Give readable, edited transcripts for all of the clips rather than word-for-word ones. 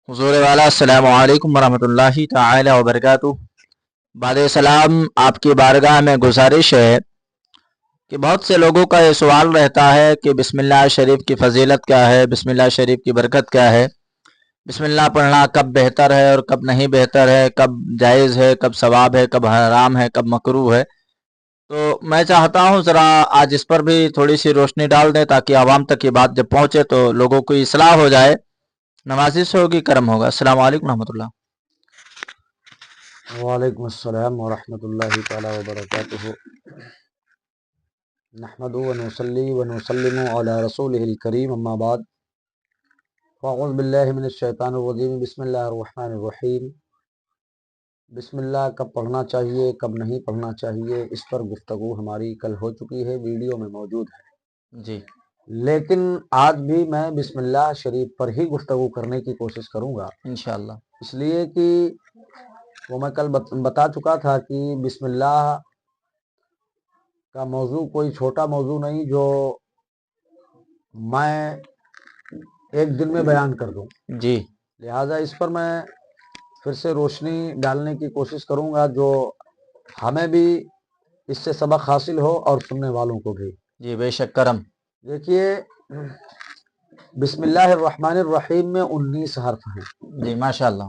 حضور والا السلام علیکم ورحمۃ اللہ تعالی وبرکاتہ۔ بعد سلام آپ کی بارگاہ میں گزارش ہے کہ بہت سے لوگوں کا یہ سوال رہتا ہے کہ بسم اللہ شریف کی فضیلت کیا ہے، بسم اللہ شریف کی برکت کیا ہے، بسم اللہ پڑھنا کب بہتر ہے اور کب نہیں بہتر ہے، کب جائز ہے، کب ثواب ہے، کب حرام ہے، کب مکروہ ہے۔ تو میں چاہتا ہوں ذرا آج اس پر بھی تھوڑی سی روشنی ڈال دیں تاکہ عوام تک یہ بات جب پہنچے تو لوگوں کو اصلاح ہو جائے، نوازش ہوگی، کرم ہوگا۔ السلام علیکم ورحمۃ اللہ۔ وعلیکم السلام ورحمۃ اللہ تعالی وبرکاتہ۔ نحمدہ ونصلی ونسلم علی رسولہ الکریم، اما بعد، فاعوذ باللہ من الشیطان الرجیم، بسم اللہ الرحمن الرحیم۔ بسم اللہ کب پڑھنا چاہیے، کب نہیں پڑھنا چاہیے، اس پر گفتگو ہماری کل ہو چکی ہے، ویڈیو میں موجود ہے جی لیکن آج بھی میں بسم اللہ شریف پر ہی گفتگو کرنے کی کوشش کروں گا، انشاءاللہ۔ اس لیے کہ وہ میں کل بتا چکا تھا کہ بسم اللہ کا موضوع کوئی چھوٹا موضوع نہیں جو میں ایک دن میں بیان کر دوں، جی لہٰذا اس پر میں پھر سے روشنی ڈالنے کی کوشش کروں گا جو ہمیں بھی اس سے سبق حاصل ہو اور سننے والوں کو بھی۔ جی بے شک، کرم۔ دیکھیے، بسم اللہ الرحمن الرحیم میں 19 حرف ہیں جی ماشاءاللہ۔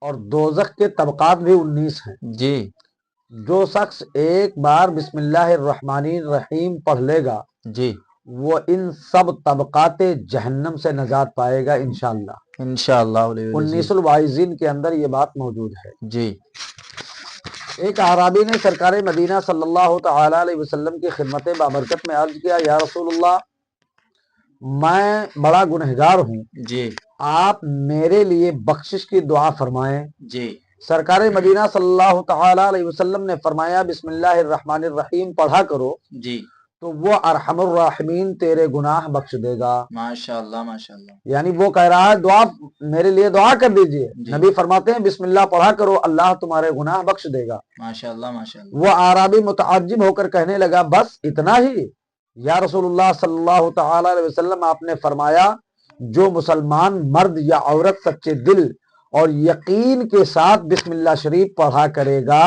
اور دوزخ کے طبقات بھی 19 ہیں۔ جی جو شخص ایک بار بسم اللہ الرحمن الرحیم پڑھ لے گا جی وہ ان سب طبقات جہنم سے نجات پائے گا انشاءاللہ۔ انشاءاللہ۔ 19 الواعظین کے اندر یہ بات موجود ہے۔ جی ایک اعرابی نے سرکار مدینہ صلی اللہ تعالی علیہ وسلم کی خدمت بابرکت میں عرض کیا، یا رسول اللہ، میں بڑا گنہگار ہوں، جی آپ میرے لیے بخشش کی دعا فرمائیں۔ جی سرکار مدینہ صلی اللہ تعالی علیہ وسلم نے فرمایا، بسم اللہ الرحمن الرحیم پڑھا کرو جی تو وہ ارحم الراحمین تیرے گناہ بخش دے گا۔ ماشاءاللہ ماشاءاللہ۔ یعنی وہ کہہ رہا ہے دعا میرے لیے دعا کر دیجئے، جی نبی فرماتے ہیں بسم اللہ پڑھا کرو، اللہ تمہارے گناہ بخش دے گا۔ ماشاءاللہ ماشاءاللہ۔ وہ اعرابی متعجب ہو کر کہنے لگا، بس اتنا ہی؟ یا رسول اللہ صلی اللہ تعالی علیہ وسلم، آپ نے فرمایا جو مسلمان مرد یا عورت سچے دل اور یقین کے ساتھ بسم اللہ شریف پڑھا کرے گا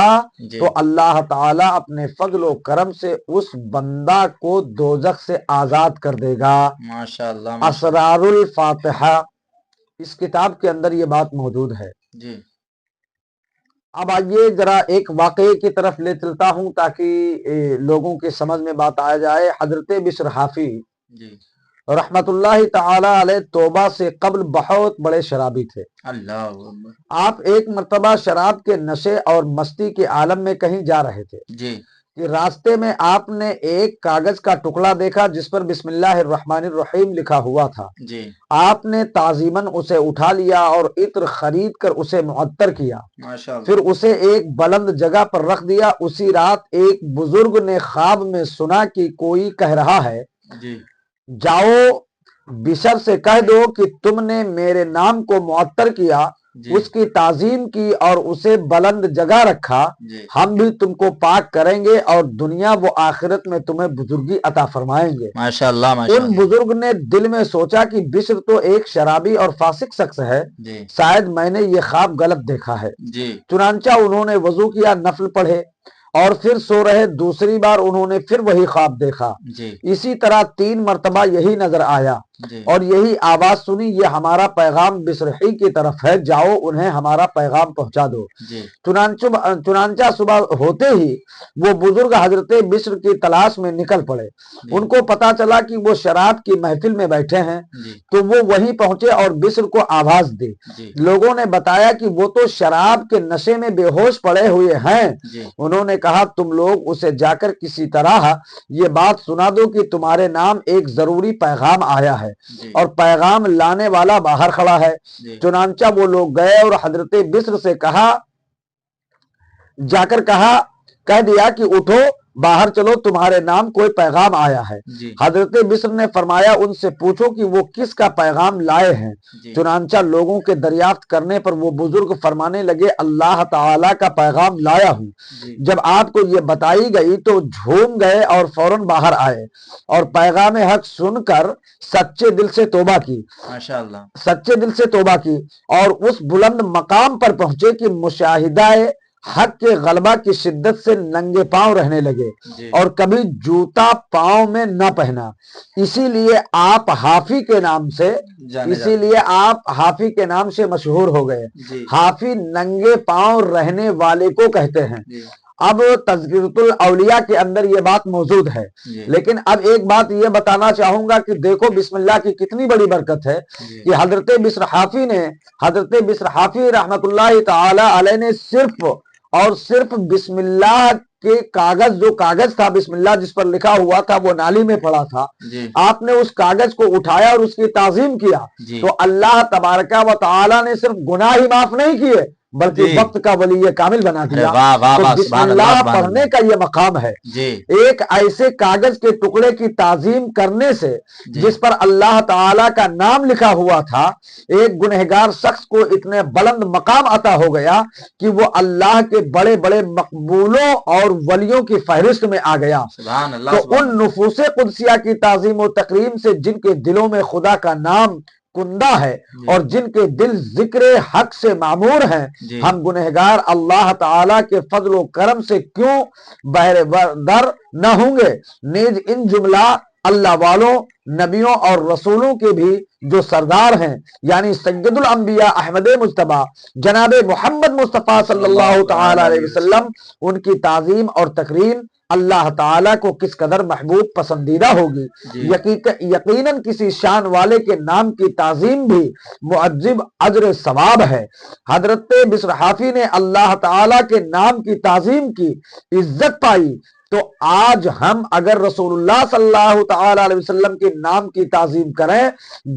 جی تو اللہ تعالیٰ اپنے فضل و کرم سے اس بندہ کو دوزخ سے آزاد کر دے گا۔ ماشاءاللہ۔ اسرار الفاتحہ، اس کتاب کے اندر یہ بات موجود ہے۔ جی اب آئیے ذرا ایک واقعے کی طرف لے چلتا ہوں تاکہ لوگوں کے سمجھ میں بات آ جائے۔ حضرت بشر حافی جی رحمت اللہ تعالی علیہ توبہ سے قبل بہت بڑے شرابی تھے۔ اللہ اکبر۔ آپ ایک مرتبہ شراب کے نشے اور مستی کے عالم میں کہیں جا رہے تھے جی کہ راستے میں آپ نے ایک کاغذ کا ٹکڑا دیکھا جس پر بسم اللہ الرحمن الرحیم لکھا ہوا تھا۔ جی آپ نے تعظیماً اسے اٹھا لیا اور عطر خرید کر اسے معطر کیا، ماشاءاللہ۔ پھر اسے ایک بلند جگہ پر رکھ دیا۔ اسی رات ایک بزرگ نے خواب میں سنا کہ کوئی کہہ رہا ہے، جی جاؤ بشر سے کہہ دو کہ تم نے میرے نام کو معطر کیا، جی اس کی تعظیم کی اور اسے بلند جگہ رکھا، جی ہم بھی تم کو پاک کریں گے اور دنیا و آخرت میں تمہیں بزرگی عطا فرمائیں گے۔ ماشاءاللہ ان ماشاءاللہ۔ بزرگ نے دل میں سوچا کہ بشر تو ایک شرابی اور فاسق شخص ہے، جی شاید میں نے یہ خواب غلط دیکھا ہے۔ جی چنانچہ انہوں نے وضو کیا، نفل پڑھے اور پھر سو رہے۔ دوسری بار انہوں نے پھر وہی خواب دیکھا۔ جی اسی طرح 3 مرتبہ یہی نظر آیا جی اور یہی آواز سنی، یہ ہمارا پیغام بشر ہی کی طرف ہے، جاؤ انہیں ہمارا پیغام پہنچا دو۔ جی چنانچہ صبح ہوتے ہی وہ بزرگ حضرت بشر کی تلاش میں نکل پڑے۔ ان کو پتا چلا کہ وہ شراب کی محفل میں بیٹھے ہیں، جی تو وہ وہیں پہنچے اور بشر کو آواز دی۔ جی لوگوں نے بتایا کہ وہ تو شراب کے نشے میں بے ہوش پڑے ہوئے ہیں۔ جی انہوں نے کہا، تم لوگ اسے جا کر کسی طرح یہ بات سنا دو کہ تمہارے نام ایک ضروری پیغام آیا ہے جی اور پیغام لانے والا باہر کھڑا ہے۔ جی چنانچہ وہ لوگ گئے اور حضرت بشر سے کہا، جا کر کہہ دیا کہ اٹھو باہر چلو تمہارے نام کوئی پیغام آیا ہے۔ جی حضرت بشر نے فرمایا ان سے پوچھو کہ وہ کس کا پیغام لائے ہیں۔ جی چنانچہ لوگوں کے دریافت کرنے پر وہ بزرگ فرمانے لگے اللہ تعالیٰ کا پیغام لایا ہوں۔ جی جب آپ کو یہ بتائی گئی تو جھوم گئے اور فوراً باہر آئے اور پیغام حق سن کر سچے دل سے توبہ کی، ماشاءاللہ سچے دل سے توبہ کی اور اس بلند مقام پر پہنچے کہ مشاہدہ حق کے غلبہ کی شدت سے ننگے پاؤں رہنے لگے جی اور کبھی جوتا پاؤں میں نہ پہنا۔ اسی لیے آپ حافی کے نام سے جانے اسی لیے آپ حافی کے نام سے مشہور ہو گئے۔ جی حافی ننگے پاؤں رہنے والے کو کہتے ہیں۔ جی اب تذکرۃ الاولیاء کے اندر یہ بات موجود ہے، جی لیکن اب ایک بات یہ بتانا چاہوں گا کہ دیکھو بسم اللہ کی کتنی بڑی برکت ہے جی کہ حضرت بشر حافی رحمت اللہ تعالی علیہ نے صرف اور صرف بسم اللہ کے کاغذ، جو کاغذ تھا بسم اللہ جس پر لکھا ہوا تھا، وہ نالی میں پڑا تھا، جی آپ نے اس کاغذ کو اٹھایا اور اس کی تعظیم کیا جی تو اللہ تبارک و تعالی نے صرف گناہ ہی معاف نہیں کیے بلکہ جی وقت کا ولی کامل بنا ارے دیا۔ واہ واہ تو واہ، بسم سبحان اللہ اللہ سبحان پڑھنے اللہ۔ کا یہ مقام ہے۔ جی ایک ایسے کاغذ کے ٹکڑے کی تعظیم کرنے سے جی جس پر اللہ تعالی کا نام لکھا ہوا تھا، ایک گنہگار شخص کو اتنے بلند مقام عطا ہو گیا کہ وہ اللہ کے بڑے بڑے مقبولوں اور ولیوں کی فہرست میں آ گیا۔ سبحان اللہ تو سبحان ان اللہ۔ نفوس قدسیہ کی تعظیم و تکریم سے جن کے دلوں میں خدا کا نام کندہ ہے جی اور جن کے دل ذکر حق سے معمور ہیں، جی ہم گنہگار اللہ تعالی کے فضل و کرم سے کیوں بہرے در نہ ہوں گے؟ نیز ان جملہ اللہ والوں، نبیوں اور رسولوں کے بھی جو سردار ہیں، یعنی سید الانبیاء احمد مجتبیٰ جناب محمد مصطفیٰ صلی اللہ تعالی علیہ وسلم، ان کی تعظیم اور تکریم اللہ تعالیٰ کو کس قدر محبوب پسندیدہ ہوگی۔ جی یقیناً کسی شان والے کے نام کی تعظیم بھی معجب اجر ثواب ہے۔ حضرت بشر حافی نے اللہ تعالیٰ کے نام کی تعظیم کی، عزت پائی، تو آج ہم اگر رسول اللہ صلی اللہ تعالی علیہ وسلم کے نام کی تعظیم کریں،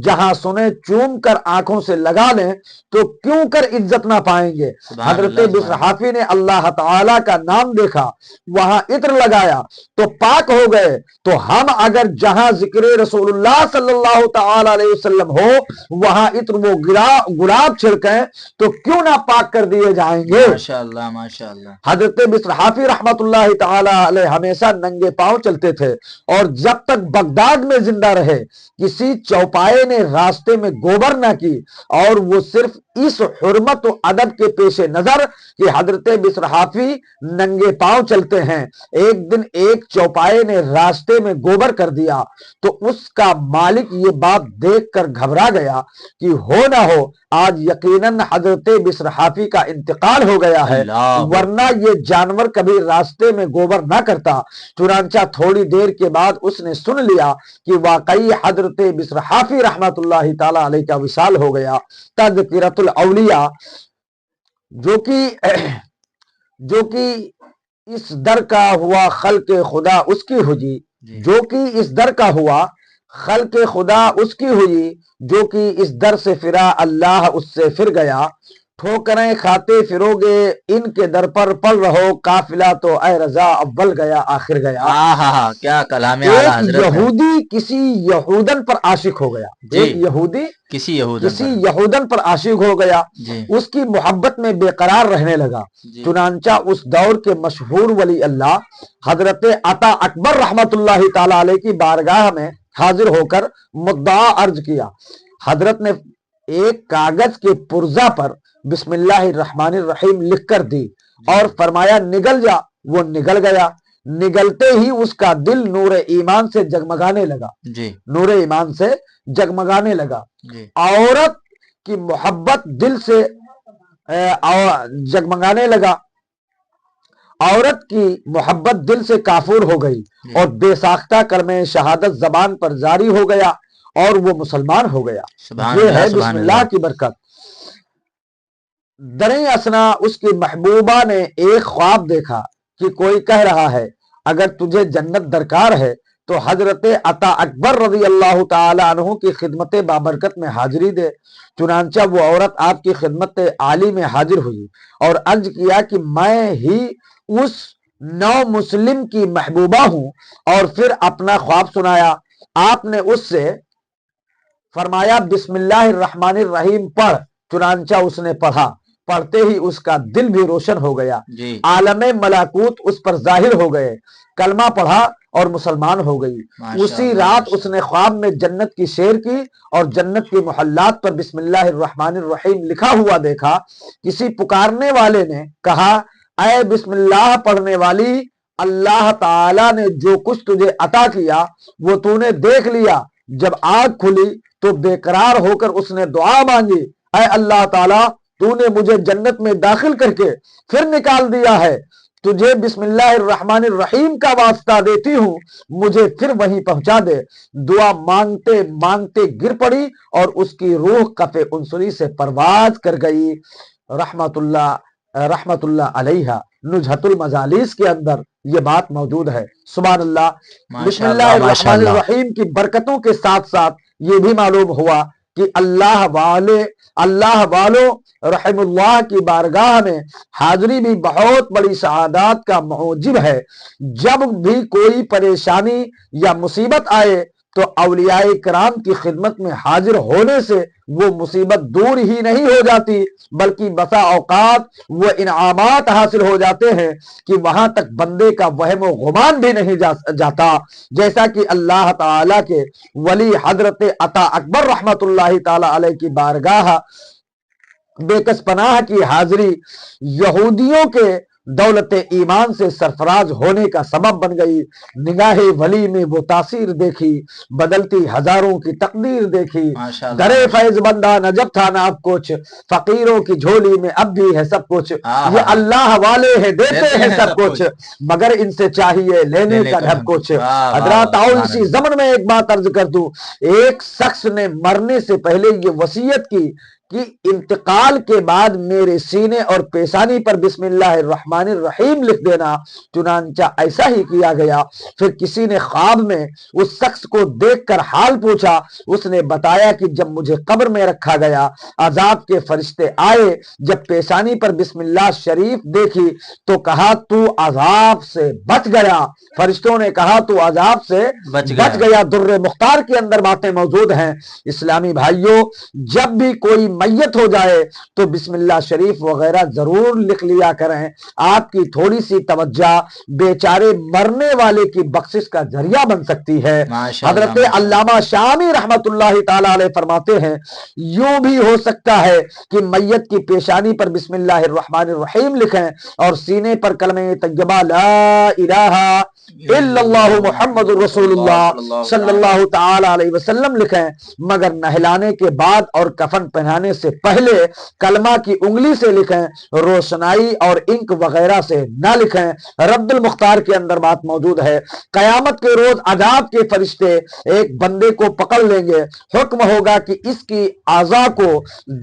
جہاں سنیں چوم کر آنکھوں سے لگا لیں، تو کیوں کر عزت نہ پائیں گے؟ سبحان حضرت اللہ بشر سبحان اللہ۔ حافی نے اللہ تعالیٰ کا نام دیکھا، وہاں عطر لگایا تو پاک ہو گئے، تو ہم اگر جہاں ذکر رسول اللہ صلی اللہ تعالی علیہ وسلم ہو وہاں عطر وہ گلاب چھڑکیں تو کیوں نہ پاک کر دیے جائیں گے؟ ماشاء اللہ ماشاء اللہ۔ حضرت بشر حافی رحمت اللہ تعالی علیہ ہمیشہ ننگے پاؤں چلتے تھے اور جب تک بغداد میں زندہ رہے کسی چوپائے نے راستے میں گوبر نہ کی، اور وہ صرف اس حرمت و ادب کے پیش نظر کہ حضرت بشر حافی ننگے پاؤں چلتے ہیں، ایک دن ایک چوپائے نے راستے میں گوبر کر دیا تو اس کا مالک یہ بات دیکھ کر گھبرا گیا کہ ہو نہ ہو آج یقیناً حضرت بشر حافی کا انتقال ہو گیا ہے، اللہ ورنہ یہ جانور کبھی راستے میں گوبر نہ کرتا۔ چنانچہ تھوڑی دیر کے بعد اس نے سن لیا کہ واقعی حضرت بشر حافی رحمت اللہ تعالی علیہ کا وصال ہو گیا۔ تذکرۃ الاولیاء جو کہ اس در کا ہوا خلق خدا اس کی ہوئی، جی جو کہ اس در کا ہوا خلق خدا اس کی ہوئی، جو کہ اس در سے پھرا اللہ اس سے پھر گیا، ٹھوکریں کھاتے پھرو گے ان کے در پر پل رہو، قافلہ تو اے رضا اول گیا آخر گیا۔ ہاں کیا کلام اعلیٰ ایک حضرت ہے۔ یہودی کسی یہودن پر عاشق ہو گیا، جی ایک یہودی کسی یہودن کسی پر۔ یہودن پر عاشق ہو گیا، جی اس کی محبت میں بے قرار رہنے لگا۔ جی چنانچہ اس دور کے مشہور ولی اللہ حضرت عطا اکبر رحمت اللہ تعالی علیہ کی بارگاہ میں حاضر ہو کر مدعا عرض کیا۔ حضرت نے ایک کاغذ کے پرزہ پر بسم اللہ الرحمن الرحیم لکھ کر دی اور فرمایا نگل جا۔ وہ نگل گیا، نگلتے ہی اس کا دل نور ایمان سے جگمگانے لگا، جی نور ایمان سے جگمگانے لگا۔ جی عورت کی محبت دل سے جگمگانے لگا، عورت کی محبت دل سے کافور ہو گئی اور بے ساختہ کلمہ شہادت زبان پر جاری ہو گیا اور وہ مسلمان ہو گیا۔ سبحان یہ اللہ ہے بسم سبحان اللہ اللہ۔ کی برکت۔ دریں اثنا اس کی محبوبہ نے ایک خواب دیکھا کہ کوئی کہہ رہا ہے اگر تجھے جنت درکار ہے تو حضرت عطا اکبر رضی اللہ تعالی عنہ کی خدمت بابرکت میں حاضری دے۔ چنانچہ وہ عورت آپ کی خدمت عالی میں حاضر ہوئی اور عرض کیا کہ میں ہی اس نو مسلم کی محبوبہ ہوں، اور پھر اپنا خواب سنایا۔ آپ نے اس سے فرمایا بسم اللہ الرحمن الرحیم پڑھ، چنانچہ اس نے پڑھا، پڑھتے ہی اس کا دل بھی روشن ہو گیا، عالم ملاکوت اس پر ظاہر ہو گئے، کلمہ پڑھا اور مسلمان ہو گئی۔ اسی رات اس نے خواب میں جنت کی سیر کی اور جنت کی محلات پر بسم اللہ الرحمن الرحیم لکھا ہوا دیکھا۔ کسی پکارنے والے نے کہا اے بسم اللہ پڑھنے والی، اللہ تعالی نے جو کچھ تجھے عطا کیا وہ تو نے دیکھ لیا۔ جب آنکھ کھلی تو بے قرار ہو کر اس نے دعا مانگی، اے اللہ تعالیٰ تو نے مجھے جنت میں داخل کر کے پھر نکال دیا ہے، تجھے بسم اللہ الرحمن الرحیم کا واسطہ دیتی ہوں، مجھے پھر وہیں پہنچا دے۔ دعا مانگتے مانگتے گر پڑی اور اس کی روح کف انصری سے پرواز کر گئی۔ رحمت اللہ علیہ نجھت المجالس کے اندر یہ بات موجود ہے۔ سبحان اللہ۔ بسم اللہ الرحمن الرحیم کی برکتوں کے ساتھ ساتھ یہ بھی معلوم ہوا کہ اللہ والوں رحم اللہ کی بارگاہ میں حاضری بھی بہت بڑی سعادت کا موجب ہے۔ جب بھی کوئی پریشانی یا مصیبت آئے تو اولیاء کرام کی خدمت میں حاضر ہونے سے وہ مصیبت دور ہی نہیں ہو جاتی، بلکہ بسا اوقات وہ انعامات حاصل ہو جاتے ہیں کہ وہاں تک بندے کا وہم و گمان بھی نہیں جاتا، جیسا کہ اللہ تعالی کے ولی حضرت عطا اکبر رحمت اللہ تعالی علیہ کی بارگاہ بے کس پناہ کی حاضری یہودیوں کے دولت ایمان سے سرفراز ہونے کا سبب بن گئی۔ نگاہ ولی میں وہ تاثیر دیکھی، بدلتی ہزاروں کی تقدیر دیکھی۔ درے فیض بندہ نجب تھا نہ اب کچھ، فقیروں کی جھولی میں اب بھی ہے سب کچھ، یہ اللہ والے ہیں دیتے ہیں سب کچھ، مگر ان سے چاہیے لینے کا ڈھب کچھ۔ حضرات آؤ اسی ضمن میں ایک بات عرض کر دوں، ایک شخص نے مرنے سے پہلے یہ وصیت کی کہ انتقال کے بعد میرے سینے اور پیشانی پر بسم اللہ الرحمن الرحیم لکھ دینا، چنانچہ ایسا ہی کیا گیا۔ پھر کسی نے خواب میں اس شخص کو دیکھ کر حال پوچھا، اس نے بتایا کہ جب مجھے قبر میں رکھا گیا، عذاب کے فرشتے آئے، جب پیشانی پر بسم اللہ شریف دیکھی تو کہا تو عذاب سے بچ گیا۔ فرشتوں نے کہا تو عذاب سے بچ گیا۔ در مختار کے اندر باتیں موجود ہیں۔ اسلامی بھائیوں، جب بھی کوئی میت ہو جائے تو بسم اللہ شریف وغیرہ ضرور لکھ لیا کریں، آپ کی تھوڑی سی توجہ بیچارے مرنے والے کی بخشش کا ذریعہ بن سکتی ہے۔ حضرت علامہ شامی رحمت اللہ تعالی علیہ فرماتے ہیں یوں بھی ہو سکتا ہے کہ میت کی پیشانی پر بسم اللہ الرحمن الرحیم لکھیں اور سینے پر کلمہ طیبہ لا الہ الا اللہ محمد رسول اللہ صلی اللہ تعالی علیہ وسلم لکھیں، مگر نہلانے کے بعد اور کفن پہنانے سے پہلے کلمہ کی انگلی سے لکھیں، روشنائی اور انک وغیرہ سے نہ لکھیں۔ رد المختار کے اندر بات موجود ہے، قیامت کے روز عذاب کے فرشتے ایک بندے کو پکڑ لیں گے، حکم ہوگا کہ اس کی اعضاء کو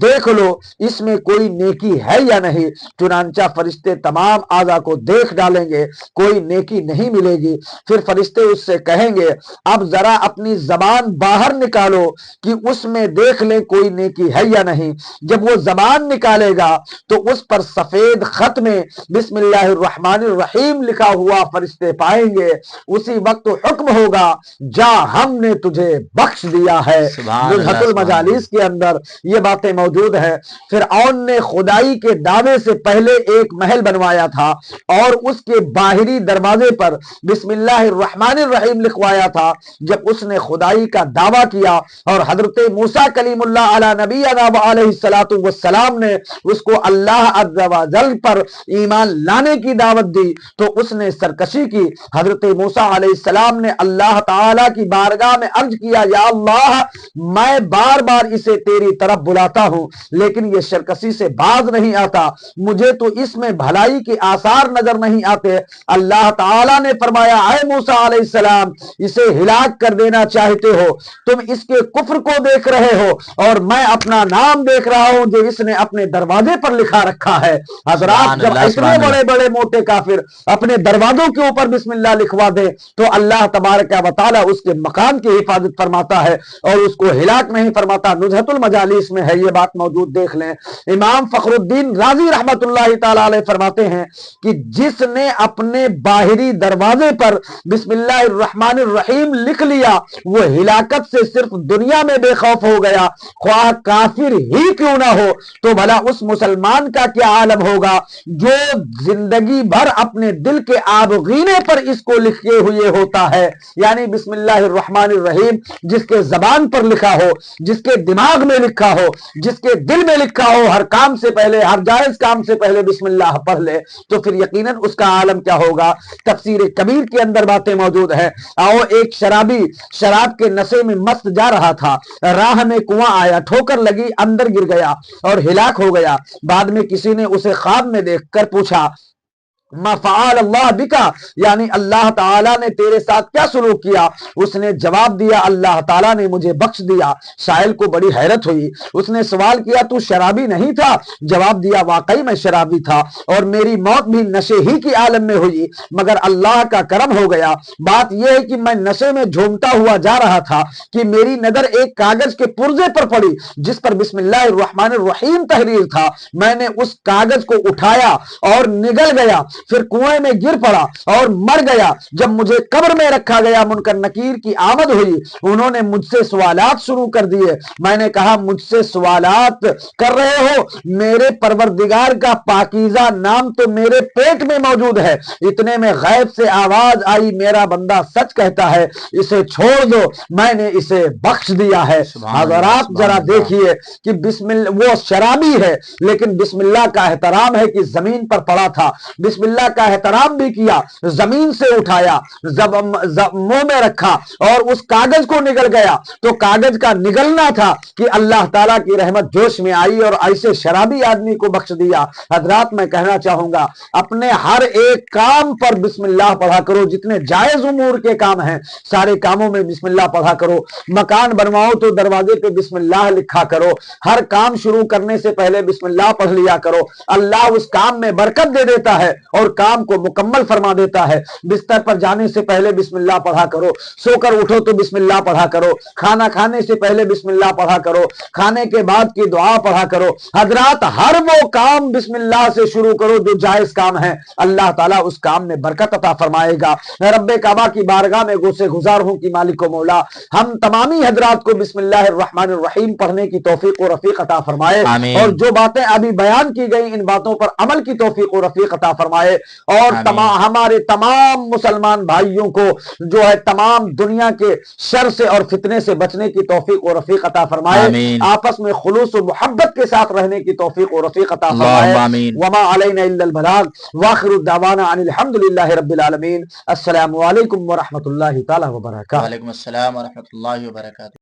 دیکھ لو، اس میں کوئی نیکی ہے یا نہیں، چنانچہ فرشتے تمام اعضاء کو دیکھ ڈالیں گے، کوئی نیکی نہیں ملے گی۔ پھر فرشتے اس سے کہیں گے اب ذرا اپنی زبان باہر نکالو کہ اس میں دیکھ لیں کوئی نیکی ہے یا نہیں۔ جب وہ زبان نکالے گا تو اس پر سفید خط میں بسم اللہ الرحمن الرحیم لکھا ہوا فرشتے پائیں گے، اسی وقت حکم ہوگا جا ہم نے تجھے بخش دیا ہے۔ نزہت المجالس کے اندر یہ باتیں موجود ہیں۔ فرعون نے خدائی کے دعوے سے پہلے ایک محل بنوایا تھا اور اس کے باہری دروازے پر بسم اللہ الرحمن الرحیم لکھوایا تھا۔ جب اس نے خدائی کا دعویٰ کیا اور حضرت موسیٰ کلیم اللہ علی نبینا علیہ الصلوۃ والسلام نے اس کو اللہ عز و جل پر ایمان لانے کی دعوت دی تو اس نے سرکشی کی۔ حضرت موسیٰ علیہ السلام نے اللہ تعالی کی بارگاہ میں عرض کیا یا اللہ میں بار بار اسے تیری طرف بلاتا ہوں لیکن یہ سرکشی سے باز نہیں آتا، مجھے تو اس میں بھلائی کے آثار نظر نہیں آتے۔ اللہ تعالی نے فرمایا فرمایا اے موسیٰ علیہ السلام اسے ہلاک کر دینا چاہتے ہو, تم اس کے کفر کو دیکھ رہے ہو اور میں اپنا نام دیکھ رہا ہوں جو اس نے اپنے دروازے پر لکھا رکھا ہے. حضرات جب اتنے بڑے بڑے موٹے کافر اپنے دروازوں کے اوپر بسم اللہ لکھوا دے تو اللہ تبارک و تعالی اس کے مقام کی حفاظت فرماتا ہے اور اس کو ہلاک نہیں فرماتا. نزہۃ المجالس میں ہے یہ بات موجود, دیکھ لیں. امام فخر الدین رازی رحمت اللہ تعالی علیہ فرماتے ہیں کہ جس نے اپنے باہری دروازے پر بسم اللہ الرحمن الرحیم لکھ لیا وہ ہلاکت سے صرف دنیا میں بے خوف ہو گیا, خواہ کافر ہی کیوں نہ ہو. تو بھلا اس مسلمان کا کیا عالم ہوگا جو زندگی بھر اپنے دل کے آبغینے پر اس کو لکھے ہوئے ہوتا ہے. یعنی بسم اللہ الرحمن الرحیم جس کے زبان پر لکھا ہو, جس کے دماغ میں لکھا ہو, جس کے دل میں لکھا ہو, ہر کام سے پہلے, ہر جائز کام سے پہلے بسم اللہ پڑھ لے تو پھر یقیناً اس کا عالم کیا ہوگا. تفسیر کبیر کے اندر باتیں موجود ہیں. آؤ ایک شرابی شراب کے نشے میں مست جا رہا تھا, راہ میں کنواں آیا, ٹھوکر لگی, اندر گر گیا اور ہلاک ہو گیا. بعد میں کسی نے اسے خواب میں دیکھ کر پوچھا ما فعل اللہ بکا, یعنی اللہ تعالیٰ نے تیرے ساتھ کیا سلوک کیا. اس نے جواب دیا اللہ تعالیٰ نے مجھے بخش دیا. سائل کو بڑی حیرت ہوئی. اس نے سوال کیا تو شرابی نہیں تھا؟ جواب دیا واقعی میں شرابی تھا اور میری موت بھی نشے ہی کی عالم میں ہوئی, مگر اللہ کا کرم ہو گیا. بات یہ ہے کہ میں نشے میں جھومتا ہوا جا رہا تھا کہ میری نظر ایک کاغذ کے پرزے پر پڑی جس پر بسم اللہ الرحمن الرحیم تحریر تھا. میں نے اس کاغذ کو اٹھایا اور نگل گیا, پھر کنویں میں گر پڑا اور مر گیا. جب مجھے قبر میں رکھا گیا منکر نکیر کی آمد ہوئی, انہوں نے مجھ سے سوالات شروع کر دیے. میں نے کہا مجھ سے سوالات کر رہے ہو, میرے پروردگار کا پاکیزہ نام تو میرے پیٹ میں موجود ہے. اتنے میں غیب سے آواز آئی میرا بندہ سچ کہتا ہے, اسے چھوڑ دو, میں نے اسے بخش دیا ہے. حضرات ذرا دیکھیے کہ بسم اللہ, وہ شرابی ہے لیکن بسم اللہ کا احترام ہے کہ زمین پر پڑا تھا, بسم اللہ کا احترام بھی کیا, زمین سے اٹھایا, منہ میں رکھا اور اس کاغذ کو نگل گیا. تو کاغذ کا نگلنا تھا کہ اللہ تعالیٰ کی رحمت جوش میں آئی اور ایسے شرابی آدمی کو بخش دیا. حضرات میں کہنا چاہوں گا اپنے ہر ایک کام پر بسم اللہ پڑھا کرو. جتنے جائز امور کے کام ہیں سارے کاموں میں بسم اللہ پڑھا کرو. مکان بنواؤ تو دروازے پہ بسم اللہ لکھا کرو. ہر کام شروع کرنے سے پہلے بسم اللہ پڑھ لیا کرو. اللہ اس کام میں برکت دے دیتا ہے اور کام کو مکمل فرما دیتا ہے. بستر پر جانے سے پہلے بسم اللہ پڑھا کرو, سو کر اٹھو تو بسم اللہ پڑھا کرو, کھانا کھانے سے پہلے بسم اللہ پڑھا کرو, کھانے کے بعد کی دعا پڑھا کرو. حضرات ہر وہ کام بسم اللہ سے شروع کرو جو جائز کام ہے, اللہ تعالیٰ اس کام میں برکت عطا فرمائے گا. رب کعبہ کی بارگاہ میں گوسے گزار ہوں کہ مالک و مولا ہم تمامی حضرات کو بسم اللہ الرحمن الرحیم پڑھنے کی توفیق و رفیق عطا فرمائے اور جو باتیں ابھی بیان کی گئی ان باتوں پر عمل کی توفیق و رفیق عطا فرمائے اور ہمارے تمام مسلمان بھائیوں کو جو ہے تمام دنیا کے شر سے اور فتنے سے بچنے کی توفیق و رفیق عطا فرمائے. آپس میں خلوص و محبت کے ساتھ رہنے کی توفیق و رفیق عطا فرمائے. وما علینا الا البلاغ واخر الدعوانا ان الحمد للہ رب العالمین. السلام علیکم ورحمۃ اللہ تعالی وبرکاتہ. وعلیکم السلام ورحمۃ اللہ وبرکاتہ.